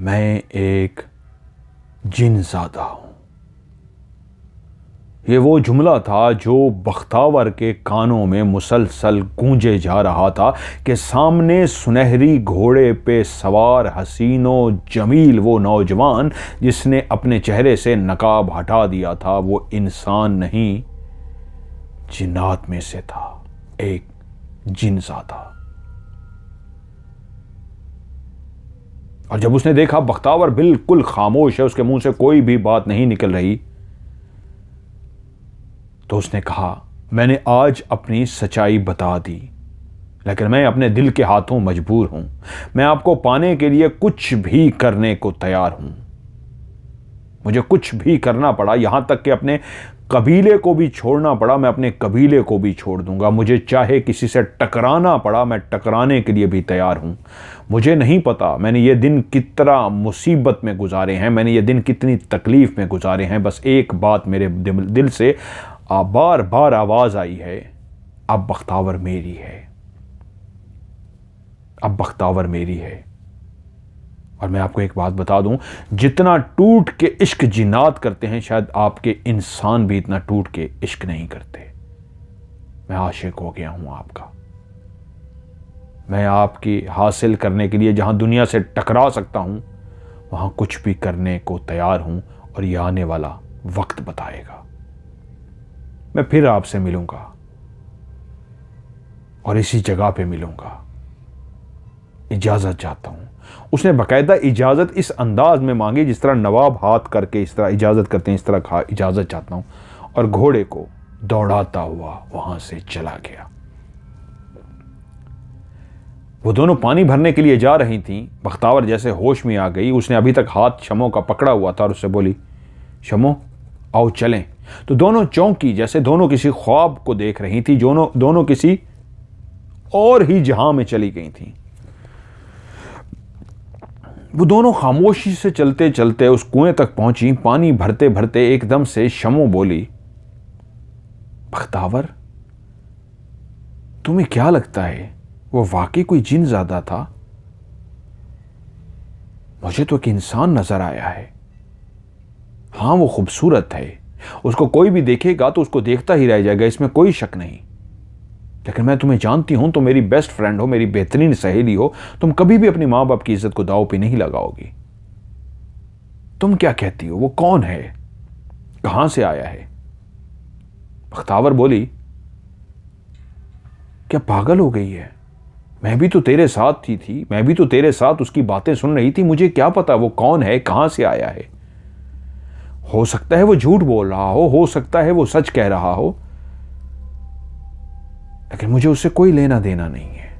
मैं एक जिनज़ादा हूँ। ये वो जुमला था जो बख्तावर के कानों में मुसलसल गूंजे जा रहा था कि सामने सुनहरी घोड़े पे सवार हसीनो जमील वो नौजवान जिसने अपने चेहरे से नकाब हटा दिया था, वो इंसान नहीं जिन्नात में से था, एक जिनज़ादा। और जब उसने देखा बख्तावर बिल्कुल खामोश है, उसके मुंह से कोई भी बात नहीं निकल रही, तो उसने कहा, मैंने आज अपनी सच्चाई बता दी, लेकिन मैं अपने दिल के हाथों मजबूर हूं। मैं आपको पाने के लिए कुछ भी करने को तैयार हूं। मुझे कुछ भी करना पड़ा, यहां तक कि अपने कबीले को भी छोड़ना पड़ा, मैं अपने कबीले को भी छोड़ दूंगा। मुझे चाहे किसी से टकराना पड़ा, मैं टकराने के लिए भी तैयार हूं। मुझे नहीं पता मैंने ये दिन कितना मुसीबत में गुजारे हैं, मैंने ये दिन कितनी तकलीफ में गुजारे हैं। बस एक बात मेरे दिल से बार बार आवाज आई है, अब बख्तावर मेरी है, अब बख्तावर मेरी है। और मैं आपको एक बात बता दूं, जितना टूट के इश्क जिन्नात करते हैं, शायद आपके इंसान भी इतना टूट के इश्क नहीं करते। मैं आशिक हो गया हूं आपका। मैं आपकी हासिल करने के लिए जहां दुनिया से टकरा सकता हूं, वहां कुछ भी करने को तैयार हूं। और यह आने वाला वक्त बताएगा। मैं फिर आपसे मिलूंगा और इसी जगह पे मिलूंगा। इजाजत चाहता हूं। उसने बाकायदा इजाजत इस अंदाज में मांगी जिस तरह नवाब हाथ करके इस तरह इजाजत करते हैं, इस तरह कहा, इजाजत चाहता हूं। और घोड़े को दौड़ाता हुआ वहां से चला गया। वो दोनों पानी भरने के लिए जा रही थीं। बख्तावर जैसे होश में आ गई। उसने अभी तक हाथ शमो का पकड़ा हुआ था और उससे बोली, शमो आओ चलें। तो दोनों चौंकी, जैसे दोनों किसी ख्वाब को देख रही थी, दोनों किसी और ही जहां में चली गई थी। वो दोनों खामोशी से चलते चलते उस कुएं तक पहुंची। पानी भरते भरते एकदम से शमो बोली, बख्तावर तुम्हें क्या लगता है वो वाकई कोई जिनज़ादा था? मुझे तो एक इंसान नजर आया है। हां वो खूबसूरत है, उसको कोई भी देखेगा तो उसको देखता ही रह जाएगा, इसमें कोई शक नहीं। लेकिन मैं तुम्हें जानती हूं, तुम मेरी बेस्ट फ्रेंड हो, मेरी बेहतरीन सहेली हो। तुम कभी भी अपनी मां बाप की इज्जत को दांव पे नहीं लगाओगी। तुम क्या कहती हो, वो कौन है, कहां से आया है? बख्तावर बोली, क्या पागल हो गई है? मैं भी तो तेरे साथ थी, मैं भी तो तेरे साथ उसकी बातें सुन रही थी। मुझे क्या पता वो कौन है, कहां से आया है? हो सकता है वो झूठ बोल रहा हो सकता है वो सच कह रहा हो, लेकिन मुझे उससे कोई लेना देना नहीं है।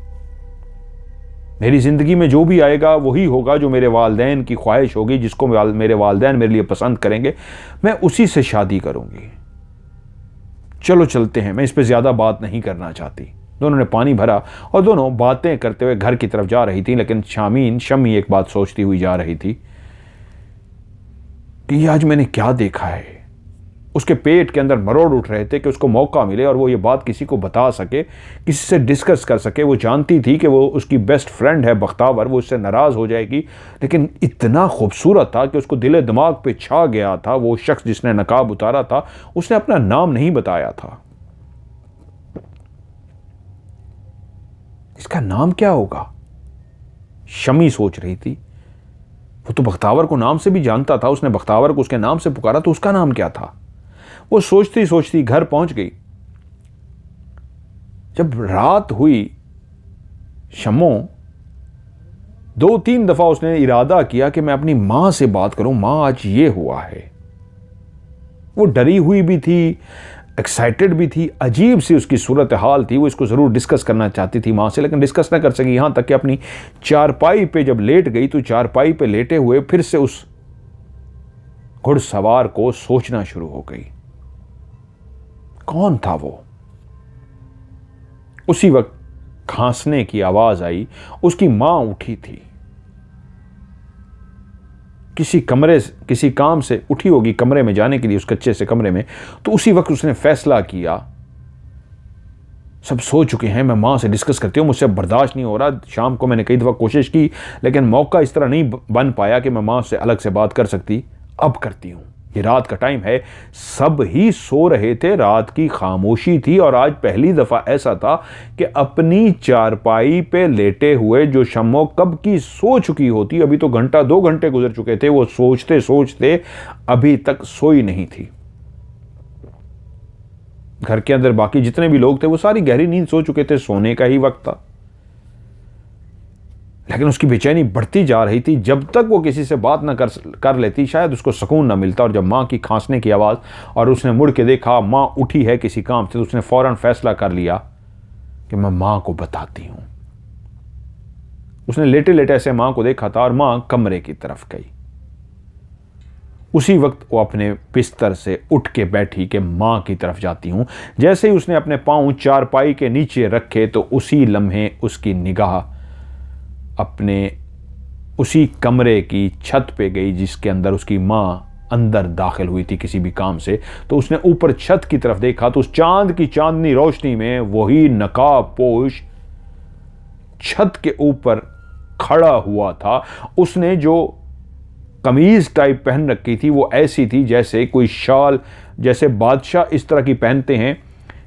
मेरी जिंदगी में जो भी आएगा वही होगा जो मेरे वालिदैन की ख्वाहिश होगी, जिसको मेरे वालिदैन मेरे लिए पसंद करेंगे, मैं उसी से शादी करूंगी। चलो चलते हैं, मैं इस पर ज्यादा बात नहीं करना चाहती। दोनों ने पानी भरा और दोनों बातें करते हुए घर की तरफ जा रही थी। लेकिन शमी एक बात सोचती हुई जा रही थी कि ये आज मैंने क्या देखा है। उसके पेट के अंदर मरोड़ उठ रहे थे कि उसको मौका मिले और वो ये बात किसी को बता सके, किसी से डिस्कस कर सके। वो जानती थी कि वो उसकी बेस्ट फ्रेंड है बख्तावर, वो उससे नाराज हो जाएगी, लेकिन इतना खूबसूरत था कि उसको दिले दिमाग पे छा गया था। वो शख्स जिसने नकाब उतारा था, उसने अपना नाम नहीं बताया था। इसका नाम क्या होगा, शमी सोच रही थी। वो तो बख्तावर को नाम से भी जानता था, उसने बख्तावर को उसके नाम से पुकारा, तो उसका नाम क्या था? वो सोचती सोचती घर पहुंच गई। जब रात हुई, शमो 2-3 दफा उसने इरादा किया कि मैं अपनी मां से बात करूं, मां आज ये हुआ है। वो डरी हुई भी थी, एक्साइटेड भी थी, अजीब सी उसकी सूरत हाल थी। वो इसको जरूर डिस्कस करना चाहती थी मां से, लेकिन डिस्कस ना कर सकी। यहां तक कि अपनी चारपाई पे जब लेट गई तो चारपाई पे लेटे हुए फिर से उस घुड़सवार को सोचना शुरू हो गई, कौन था वो? उसी वक्त खांसने की आवाज आई। उसकी मां उठी थी, किसी काम से उठी होगी कमरे में जाने के लिए, उस कच्चे से कमरे में। तो उसी वक्त उसने फैसला किया सब सो चुके हैं, मैं माँ से डिस्कस करती हूँ, मुझसे बर्दाश्त नहीं हो रहा। शाम को मैंने कई दफ़ा कोशिश की, लेकिन मौका इस तरह नहीं बन पाया कि मैं माँ से अलग से बात कर सकती। अब करती हूँ। ये रात का टाइम है, सब ही सो रहे थे, रात की खामोशी थी, और आज पहली दफ़ा ऐसा था कि अपनी चारपाई पे लेटे हुए जो शम्मो कब की सो चुकी होती, अभी तो घंटा 2 घंटे गुजर चुके थे, वो सोचते सोचते अभी तक सोई नहीं थी। घर के अंदर बाकी जितने भी लोग थे वो सारी गहरी नींद सो चुके थे, सोने का ही वक्त था। लेकिन उसकी बेचैनी बढ़ती जा रही थी। जब तक वो किसी से बात ना कर लेती, शायद उसको सुकून ना मिलता। और जब माँ की खांसने की आवाज़ और उसने मुड़ के देखा माँ उठी है किसी काम से, तो उसने फौरन फैसला कर लिया कि मैं माँ को बताती हूँ। उसने लेटे लेटे ऐसे माँ को देखा था और माँ कमरे की तरफ गई। उसी वक्त वो अपने बिस्तर से उठ के बैठी कि माँ की तरफ जाती हूँ। जैसे ही उसने अपने पाँव चारपाई के नीचे रखे तो उसी लम्हे उसकी निगाह अपने उसी कमरे की छत पे गई जिसके अंदर उसकी माँ अंदर दाखिल हुई थी किसी भी काम से। तो उसने ऊपर छत की तरफ देखा तो उस चांद की चांदनी रोशनी में वही नकाब पोश छत के ऊपर खड़ा हुआ था। उसने जो कमीज टाइप पहन रखी थी वो ऐसी थी जैसे कोई शाल, जैसे बादशाह इस तरह की पहनते हैं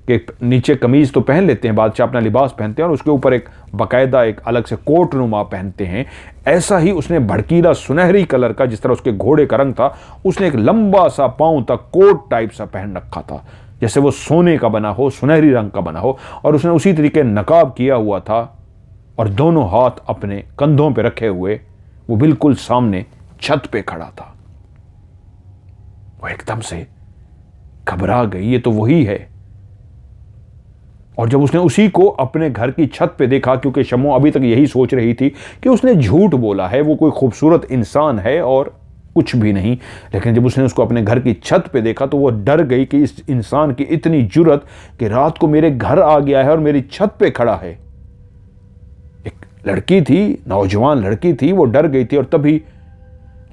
कि नीचे कमीज तो पहन लेते हैं, बादशाह अपना लिबास पहनते हैं और उसके ऊपर एक बाकायदा एक अलग से कोट नुमा पहनते हैं। ऐसा ही उसने भड़कीला सुनहरी कलर का, जिस तरह उसके घोड़े का रंग था, उसने एक लंबा सा पांव तक कोट टाइप सा पहन रखा था, जैसे वो सोने का बना हो, सुनहरी रंग का बना हो। और उसने उसी तरीके नकाब किया हुआ था और दोनों हाथ अपने कंधों पर रखे हुए वो बिल्कुल सामने छत पे खड़ा था। वो एकदम से घबरा गई, ये तो वही है। और जब उसने उसी को अपने घर की छत पे देखा, क्योंकि शम्मो अभी तक यही सोच रही थी कि उसने झूठ बोला है, वो कोई खूबसूरत इंसान है और कुछ भी नहीं। लेकिन जब उसने उसको अपने घर की छत पे देखा तो वो डर गई कि इस इंसान की इतनी जुर्रत कि रात को मेरे घर आ गया है और मेरी छत पे खड़ा है। एक लड़की थी, नौजवान लड़की थी, वो डर गई थी। और तभी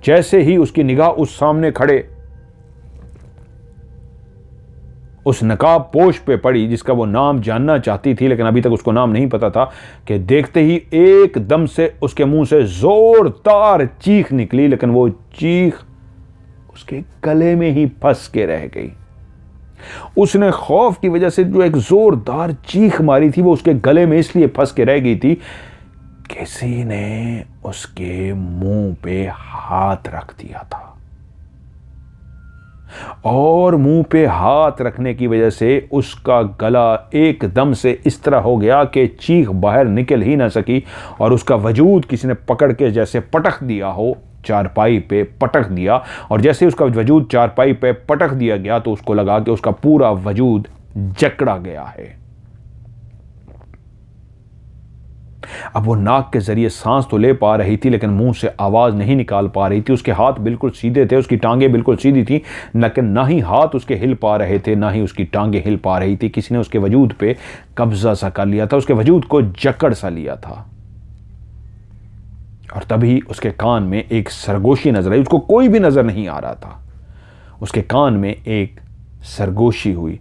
जैसे ही उसकी निगाह उस सामने खड़े उस नकाब पोश पे पड़ी जिसका वो नाम जानना चाहती थी, लेकिन अभी तक उसको नाम नहीं पता था, कि देखते ही एकदम से उसके मुंह से जोरदार चीख निकली। लेकिन वो चीख उसके गले में ही फंस के रह गई। उसने खौफ की वजह से जो एक जोरदार चीख मारी थी वो उसके गले में इसलिए फंस के रह गई थी, किसी ने उसके मुंह पे हाथ रख दिया था। और मुंह पे हाथ रखने की वजह से उसका गला एकदम से इस तरह हो गया कि चीख बाहर निकल ही ना सकी, और उसका वजूद किसी ने पकड़ के जैसे पटक दिया हो, चारपाई पे पटक दिया। और जैसे उसका वजूद चारपाई पे पटक दिया गया तो उसको लगा कि उसका पूरा वजूद जकड़ा गया है। अब वो नाक के जरिए सांस तो ले पा रही थी, लेकिन मुंह से आवाज नहीं निकाल पा रही थी। उसके हाथ बिल्कुल सीधे थे, उसकी टांगे बिल्कुल सीधी थी, लेकिन ना ही हाथ उसके हिल पा रहे थे, ना ही उसकी टांगे हिल पा रही थी। किसी ने उसके वजूद पे कब्जा सा कर लिया था, उसके वजूद को जकड़ सा लिया था। और तभी उसके कान में एक सरगोशी नजर आई। उसको कोई भी नजर नहीं आ रहा था। उसके कान में एक सरगोशी हुई,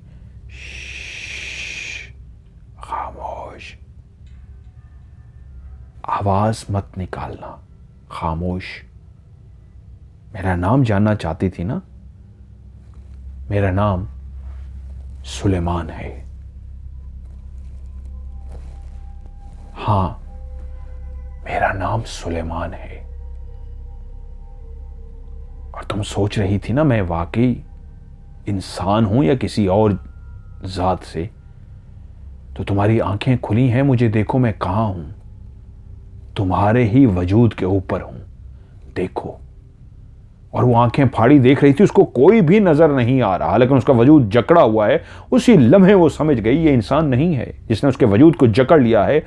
खामोश, आवाज मत निकालना, खामोश। मेरा नाम जानना चाहती थी ना? मेरा नाम सुलेमान है। हां, मेरा नाम सुलेमान है। और तुम सोच रही थी ना मैं वाकई इंसान हूं या किसी और जात से, तो तुम्हारी आंखें खुली हैं। मुझे देखो, मैं कहां हूं, तुम्हारे ही वजूद के ऊपर हूं, देखो। और वो आंखें फाड़ी देख रही थी, उसको कोई भी नजर नहीं आ रहा, लेकिन उसका वजूद जकड़ा हुआ है। उसी लम्हे वो समझ गई ये इंसान नहीं है। जिसने उसके वजूद को जकड़ लिया है,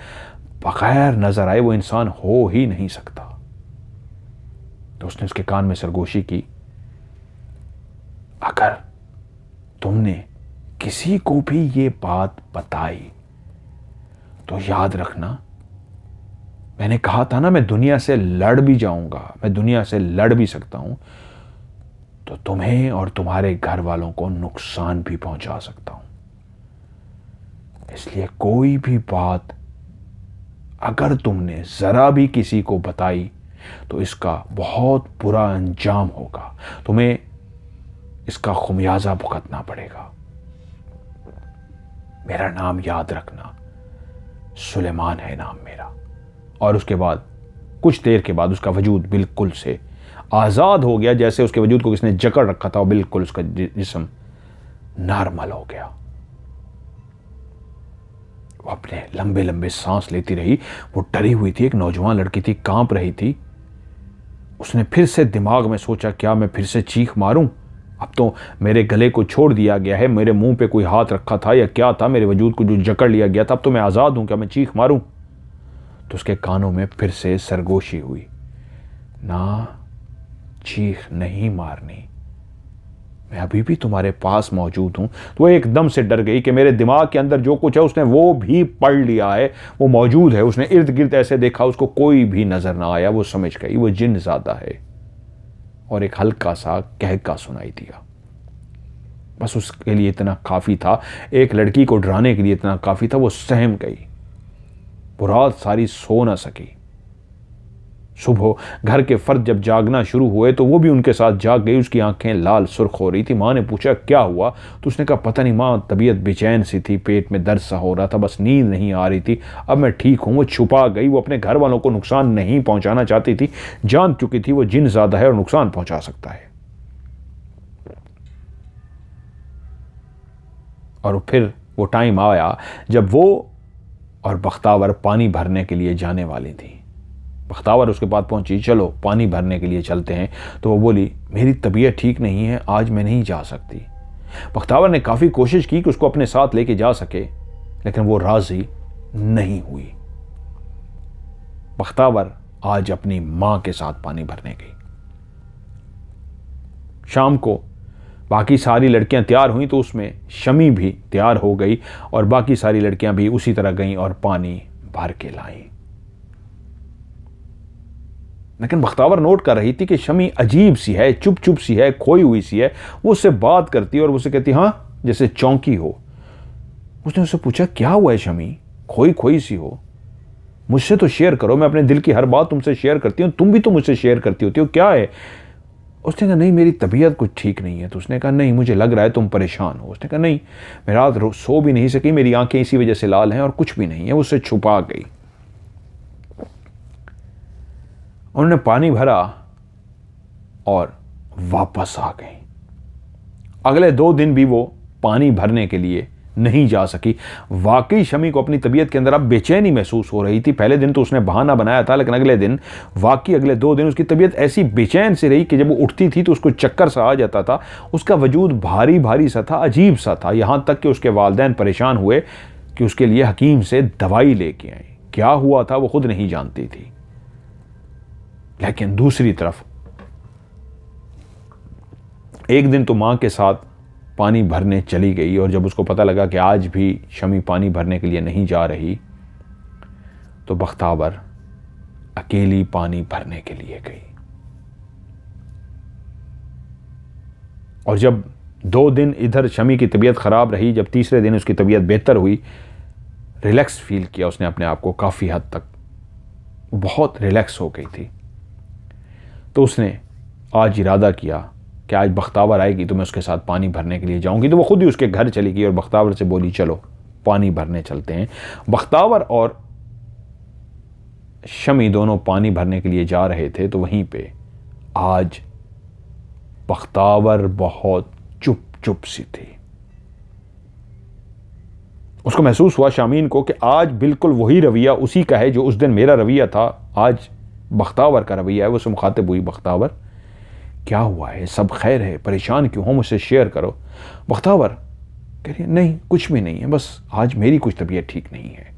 बगैर नजर आए वो इंसान हो ही नहीं सकता। तो उसने उसके कान में सरगोशी की, अगर तुमने किसी को भी ये बात बताई तो याद रखना, मैंने कहा था ना मैं दुनिया से लड़ भी जाऊंगा, मैं दुनिया से लड़ भी सकता हूं, तो तुम्हें और तुम्हारे घर वालों को नुकसान भी पहुंचा सकता हूं। इसलिए कोई भी बात अगर तुमने जरा भी किसी को बताई तो इसका बहुत बुरा अंजाम होगा, तुम्हें इसका खुमियाजा भुगतना पड़ेगा। मेरा नाम याद रखना, सुलेमान है नाम मेरा। और उसके बाद कुछ देर के बाद उसका वजूद बिल्कुल से आज़ाद हो गया, जैसे उसके वजूद को किसने जकड़ रखा था, बिल्कुल उसका जिस्म नॉर्मल हो गया। वो अपने लंबे लंबे सांस लेती रही। वो डरी हुई थी, एक नौजवान लड़की थी, कांप रही थी। उसने फिर से दिमाग में सोचा, क्या मैं फिर से चीख मारूं? अब तो मेरे गले को छोड़ दिया गया है, मेरे मुंह पे कोई हाथ रखा था या क्या था, मेरे वजूद को जो जकड़ लिया गया था, अब तो मैं आज़ाद हूं, क्या मैं चीख मारूं? तो उसके कानों में फिर से सरगोशी हुई, ना चीख नहीं मारनी, मैं अभी भी तुम्हारे पास मौजूद हूं। तो वो एकदम से डर गई कि मेरे दिमाग के अंदर जो कुछ है उसने वो भी पढ़ लिया है, वो मौजूद है। उसने इर्द गिर्द ऐसे देखा, उसको कोई भी नजर ना आया। वो समझ गई वो जिन ज़्यादा है, और एक हल्का सा कहका सुनाई दिया। बस उसके लिए इतना काफ़ी था, एक लड़की को डराने के लिए इतना काफ़ी था। वो सहम गई, वो रात सारी सो ना सकी। सुबह घर के फर्द जब जागना शुरू हुए तो वो भी उनके साथ जाग गई। उसकी आंखें लाल सुर्ख हो रही थी। माँ ने पूछा क्या हुआ, तो उसने कहा पता नहीं माँ, तबीयत बेचैन सी थी, पेट में दर्द सा हो रहा था, बस नींद नहीं आ रही थी, अब मैं ठीक हूँ। वो छुपा गई, वो अपने घर वालों को नुकसान नहीं पहुंचाना चाहती थी, जान चुकी थी वो जिन ज़्यादा है और नुकसान पहुंचा सकता है। और फिर वो टाइम आया जब वो और बख्तावर पानी भरने के लिए जाने वाली थी। बख्तावर उसके पास पहुंची, चलो पानी भरने के लिए चलते हैं। तो वो बोली मेरी तबीयत ठीक नहीं है, आज मैं नहीं जा सकती। बख्तावर ने काफ़ी कोशिश की कि उसको अपने साथ लेके जा सके, लेकिन वो राज़ी नहीं हुई। बख्तावर आज अपनी माँ के साथ पानी भरने गई। शाम को बाकी सारी लड़कियां तैयार हुई तो उसमें शमी भी तैयार हो गई, और बाकी सारी लड़कियां भी उसी तरह गईं और पानी भर के लाईं। लेकिन बख्तावर नोट कर रही थी कि शमी अजीब सी है, चुप चुप सी है, खोई हुई सी है। वो उससे बात करती और उससे कहती हाँ, जैसे चौंकी हो। उसने उससे पूछा क्या हुआ है शमी, खोई खोई सी हो, मुझसे तो शेयर करो, मैं अपने दिल की हर बात तुमसे शेयर करती हूँ, तुम भी तो मुझसे शेयर करती होती हो, क्या है? उसने कहा नहीं मेरी तबीयत कुछ ठीक नहीं है। तो उसने कहा नहीं मुझे लग रहा है तुम परेशान हो। उसने कहा नहीं, मैं रात सो भी नहीं सकी, मेरी आंखें इसी वजह से लाल हैं और कुछ भी नहीं है। उससे छुपा गई। उन्होंने पानी भरा और वापस आ गई। अगले 2 दिन भी वो पानी भरने के लिए नहीं जा सकी। वाकई शमी को अपनी तबीयत के अंदर अब बेचैनी महसूस हो रही थी। पहले दिन तो उसने बहाना बनाया था, लेकिन अगले 2 दिन उसकी तबीयत ऐसी बेचैन सी रही कि जब वो उठती थी तो उसको चक्कर सा आ जाता था। उसका वजूद भारी भारी सा था, अजीब सा था। यहां तक कि उसके वालिदैन परेशान हुए कि उसके लिए हकीम से दवाई लेके आए। क्या हुआ था वो खुद नहीं जानती थी। लेकिन दूसरी तरफ एक दिन तो मां के साथ पानी भरने चली गई, और जब उसको पता लगा कि आज भी शमी पानी भरने के लिए नहीं जा रही, तो बख्तावर अकेली पानी भरने के लिए गई। और जब 2 दिन इधर शमी की तबीयत खराब रही, जब तीसरे दिन उसकी तबीयत बेहतर हुई, रिलैक्स फील किया उसने अपने आप को, काफ़ी हद तक बहुत रिलैक्स हो गई थी। तो उसने आज इरादा किया कि आज बख्तावर आएगी तो मैं उसके साथ पानी भरने के लिए जाऊंगी। तो वो खुद ही उसके घर चली गई और बख्तावर से बोली चलो पानी भरने चलते हैं। बख्तावर और शमी दोनों पानी भरने के लिए जा रहे थे। तो वहीं पे आज बख्तावर बहुत चुप चुप सी थी। उसको महसूस हुआ शामीन को कि आज बिल्कुल वही रवैया उसी का है जो उस दिन मेरा रवैया था, आज बख्तावर का रवैया है। वो उससे मुखातिब हुई, बख्तावर क्या हुआ है, सब खैर है, परेशान क्यों हो, मुझसे शेयर करो। बख्तावर कह रही नहीं कुछ भी नहीं है, बस आज मेरी कुछ तबीयत ठीक नहीं है।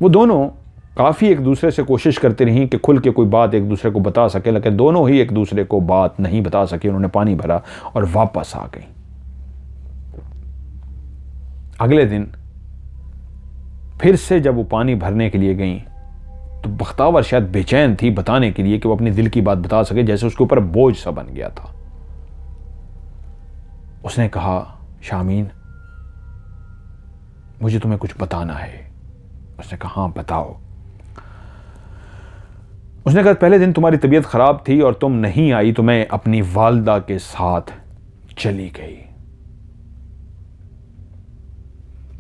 वो दोनों काफ़ी एक दूसरे से कोशिश करती रहीं कि खुल के कोई बात एक दूसरे को बता सके, लेकिन दोनों ही एक दूसरे को बात नहीं बता सके। उन्होंने पानी भरा और वापस आ गई। अगले दिन फिर से जब वो पानी भरने के लिए गई तो बख्तावर शायद बेचैन थी बताने के लिए कि वो अपने दिल की बात बता सके, जैसे उसके ऊपर बोझ सा बन गया था। उसने कहा शामीन मुझे तुम्हें कुछ बताना है। उसने कहा, हाँ बताओ। उसने कहा, पहले दिन तुम्हारी तबीयत खराब थी और तुम नहीं आई तो मैं अपनी वालदा के साथ चली गई।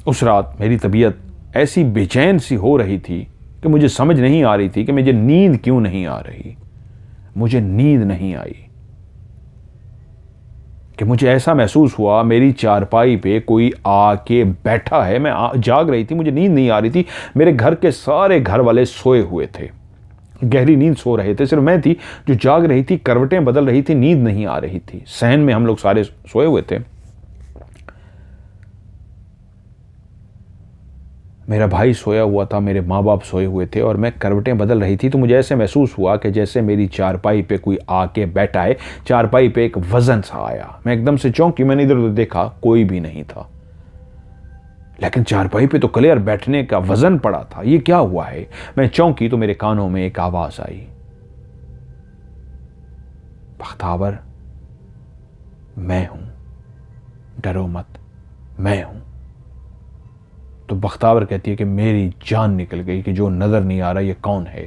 उस रात मेरी तबीयत ऐसी बेचैन सी हो रही थी कि मुझे समझ नहीं आ रही थी कि मुझे नींद क्यों नहीं आ रही। मुझे नींद नहीं आई कि मुझे ऐसा महसूस हुआ मेरी चारपाई पे कोई आके बैठा है। मैं जाग रही थी, मुझे नींद नहीं आ रही थी। मेरे घर के सारे घर वाले सोए हुए थे, गहरी नींद सो रहे थे। सिर्फ मैं थी जो जाग रही थी, करवटें बदल रही थी, नींद नहीं आ रही थी। सहन में हम लोग सारे सोए हुए थे। मेरा भाई सोया हुआ था, मेरे माँ बाप सोए हुए थे और मैं करवटें बदल रही थी। तो मुझे ऐसे महसूस हुआ कि जैसे मेरी चारपाई पे कोई आके बैठा है। चारपाई पे एक वजन सा आया। मैं एकदम से चौंकी। मैंने इधर उधर देखा, कोई भी नहीं था, लेकिन चारपाई पे तो क्लियर बैठने का वजन पड़ा था। ये क्या हुआ है? मैं चौंकी तो मेरे कानों में एक आवाज आई, बख्तावर मैं हूं, डरो मत, मैं हूं। तो बख्तावर कहती है कि मेरी जान निकल गई कि जो नजर नहीं आ रहा ये कौन है।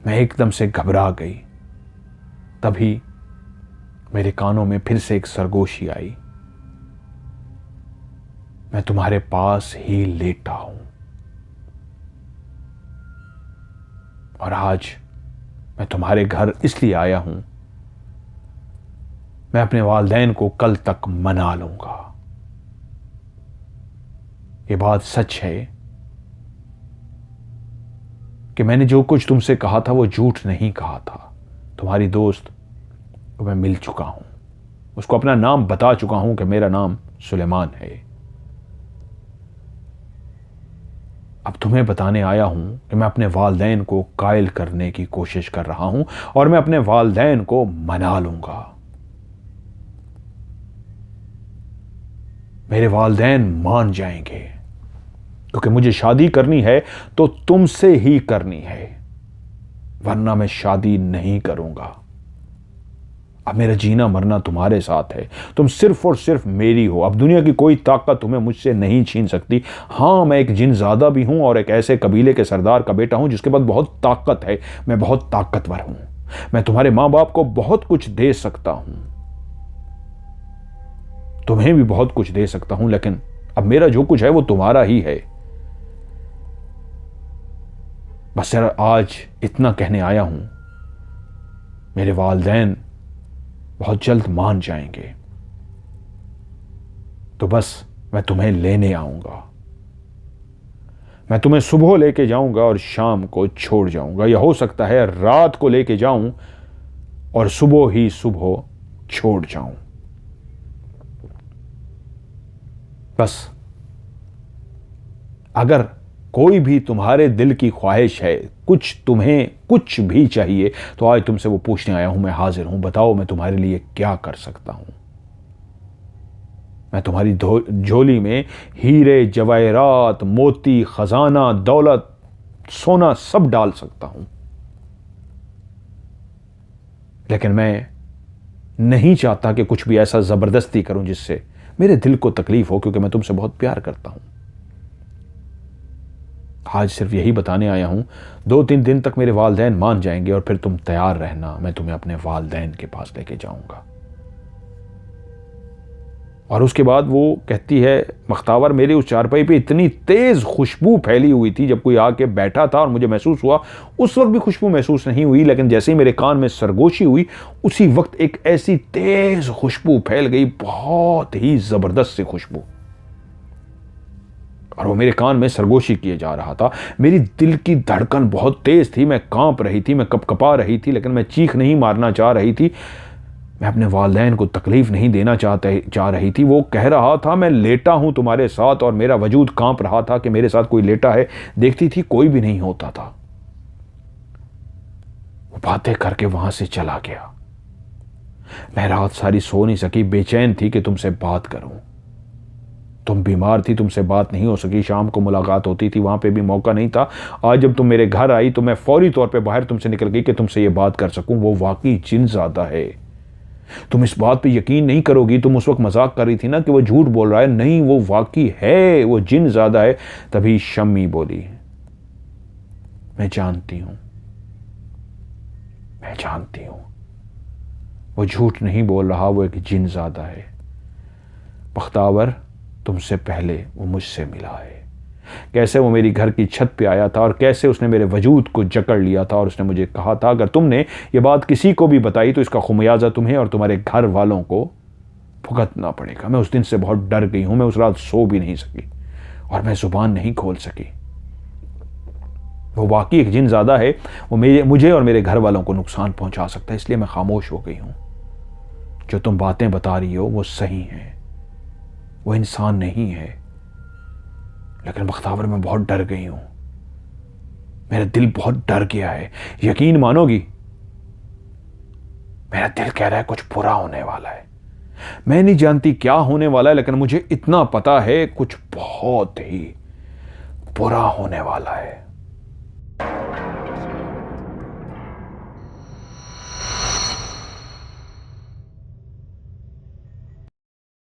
मैं एकदम से घबरा गई। तभी मेरे कानों में फिर से एक सरगोशी आई, मैं तुम्हारे पास ही लेटा हूं और आज मैं तुम्हारे घर इसलिए आया हूं, मैं अपने वालिदैन को कल तक मना लूंगा। ये बात सच है कि मैंने जो कुछ तुमसे कहा था वो झूठ नहीं कहा था। तुम्हारी दोस्त को मैं मिल चुका हूं, उसको अपना नाम बता चुका हूं कि मेरा नाम सुलेमान है। अब तुम्हें बताने आया हूं कि मैं अपने वालिदैन को कायल करने की कोशिश कर रहा हूं और मैं अपने वालिदैन को मना लूंगा। मेरे वालिदैन मान जाएंगे, क्योंकि मुझे शादी करनी है तो तुमसे ही करनी है, वरना मैं शादी नहीं करूंगा। अब मेरा जीना मरना तुम्हारे साथ है। तुम सिर्फ और सिर्फ मेरी हो। अब दुनिया की कोई ताकत तुम्हें मुझसे नहीं छीन सकती। हां, मैं एक जिनज़ादा भी हूं और एक ऐसे कबीले के सरदार का बेटा हूं जिसके पास बहुत ताकत है। मैं बहुत ताकतवर हूं। मैं तुम्हारे मां बाप को बहुत कुछ दे सकता हूं, तुम्हें भी बहुत कुछ दे सकता हूं, लेकिन अब मेरा जो कुछ है वो तुम्हारा ही है। बस यार आज इतना कहने आया हूं, मेरे वालिदैन बहुत जल्द मान जाएंगे, तो बस मैं तुम्हें लेने आऊंगा। मैं तुम्हें सुबह लेके जाऊंगा और शाम को छोड़ जाऊंगा, या हो सकता है रात को लेके जाऊं और सुबह ही सुबह छोड़ जाऊं। बस अगर कोई भी तुम्हारे दिल की ख्वाहिश है, तुम्हें कुछ भी चाहिए, तो आज तुमसे वो पूछने आया हूं। मैं हाजिर हूं, बताओ मैं तुम्हारे लिए क्या कर सकता हूं। मैं तुम्हारी झोली में हीरे जवाहरात, मोती, खजाना, दौलत, सोना सब डाल सकता हूं, लेकिन मैं नहीं चाहता कि कुछ भी ऐसा जबरदस्ती करूं जिससे मेरे दिल को तकलीफ हो, क्योंकि मैं तुमसे बहुत प्यार करता हूं। आज सिर्फ यही बताने आया हूं, 2-3 दिन तक मेरे वालिदैन मान जाएंगे और फिर तुम तैयार रहना, मैं तुम्हें अपने वालिदैन के पास लेके जाऊंगा। और उसके बाद वो कहती है, बख्तावर मेरी उस चारपाई पे इतनी तेज खुशबू फैली हुई थी, जब कोई आके बैठा था और मुझे महसूस हुआ, उस वक्त भी खुशबू महसूस नहीं हुई, लेकिन जैसे ही मेरे कान में सरगोशी हुई उसी वक्त एक ऐसी तेज खुशबू फैल गई, बहुत ही जबरदस्त सी खुशबू, और वो मेरे कान में सरगोशी किए जा रहा था। मेरी दिल की धड़कन बहुत तेज थी, मैं कांप रही थी, मैं कपकपा रही थी, लेकिन मैं चीख नहीं मारना चाह रही थी। मैं अपने वालिदैन को तकलीफ नहीं देना चाह रही थी। वो कह रहा था मैं लेटा हूं तुम्हारे साथ, और मेरा वजूद कांप रहा था कि मेरे साथ कोई लेटा है। देखती थी कोई भी नहीं होता था। वो बातें करके वहां से चला गया। मैं रात सारी सो नहीं सकी, बेचैन थी कि तुमसे बात करूं। तुम बीमार थी, तुमसे बात नहीं हो सकी। शाम को मुलाकात होती थी, वहां पे भी मौका नहीं था। आज जब तुम मेरे घर आई तो मैं फौरी तौर पे बाहर तुमसे निकल गई कि तुमसे ये बात कर सकूं। वो वाकई जिनज़ादा है, तुम इस बात पे यकीन नहीं करोगी, तुम उस वक्त मजाक कर रही थी ना कि वो झूठ बोल रहा है। नहीं, वो वाकई है, वो जिन ज़्यादा है। तभी शम्मी बोली, मैं जानती हूं, मैं जानती हूं, वो झूठ नहीं बोल रहा, वो एक जिन ज़्यादा है। बख्तावर, तुमसे पहले वो मुझसे मिला है। कैसे वो मेरी घर की छत पे आया था और कैसे उसने मेरे वजूद को जकड़ लिया था और उसने मुझे कहा था, अगर तुमने ये बात किसी को भी बताई तो इसका खुमियाजा तुम्हें और तुम्हारे घर वालों को भुगतना पड़ेगा। मैं उस दिन से बहुत डर गई हूं, मैं उस रात सो भी नहीं सकी और मैं जुबान नहीं खोल सकी। वो वाकई एक जिन ज़्यादा है, वो मुझे और मेरे घर वालों को नुकसान पहुंचा सकता है, इसलिए मैं खामोश हो गई हूं। जो तुम बातें बता रही हो वो सही हैं, वो इंसान नहीं है। लेकिन बख्तावर, मैं बहुत डर गई हूं, मेरा दिल बहुत डर गया है। यकीन मानोगी, मेरा दिल कह रहा है कुछ बुरा होने वाला है। मैं नहीं जानती क्या होने वाला है, लेकिन मुझे इतना पता है कुछ बहुत ही बुरा होने वाला है।